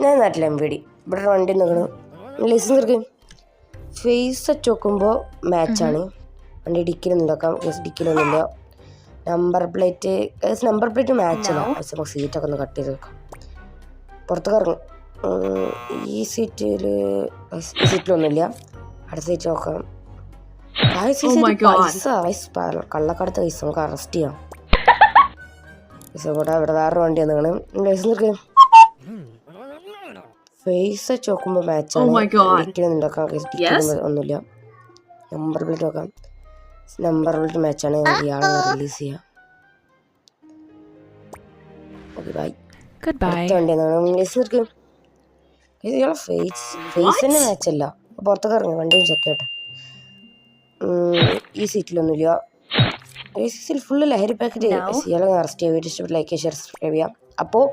ഞാൻ നാട്ടിലെ MVD ഇവിടെ വണ്ടി നിൽക്കണം. ലൈസൻസ് എടുക്കും. ഫേസ് വെച്ച് നോക്കുമ്പോൾ മാച്ചാണ്. വണ്ടി ഡിക്കിലൊന്നുണ്ടാക്കാം. ഡിക്കിലൊന്നുമില്ല. Number plate മാച്ചല്ല. നമുക്ക് സീറ്റൊക്കെ ഒന്ന് കട്ട് ചെയ്ത് വെക്കാം. പുറത്തേക്ക് ഇറങ്ങും. ഈ സീറ്റിലൊന്നുമില്ല. അടുത്ത സീറ്റ് നോക്കാം. കള്ളക്കടത്ത് പൈസ നമുക്ക് അറസ്റ്റ് ചെയ്യാം. കൂടെ ഇവിടെ വേറെ വണ്ടി വന്നിങ്ങനെ. ലൈസൻസ് എടുക്കും. ഫേസ് വെച്ച് നോക്കുമ്പോൾ മാച്ചാണ്. ഡിക്കിലൊന്നുണ്ടാക്കാം. ഒന്നുമില്ല. നമ്പർ പ്ലേറ്റ് നോക്കാം. നമ്പർ പ്ലേറ്റ് മാച്ചാണ്. ഇയാളെ റിലീസ് ചെയ്യാം. Okay bye. അടുത്ത വണ്ടി വന്നിങ്ങനെ. ലൈസൻസ് എടുക്കും. ഇയാളെ ഫേസിന് മാച്ചല്ല. പുറത്തേക്ക് ഇറങ്ങി വണ്ടി ചെക്ക് ചെയ്യട്ടെ. ഈ സീറ്റിലൊന്നുമില്ല. ഈ സീറ്റിൽ ഫുള്ള് ലഹരി പാക്കറ്റ്. ഇയാളെ അറസ്റ്റ് ചെയ്യാൻ വീഡിയോ ഇഷ്ടപ്പെട്ട് ലൈക്ക് ഷെയർ സബ്സ്ക്രൈബ് ചെയ്യാം. അപ്പോൾ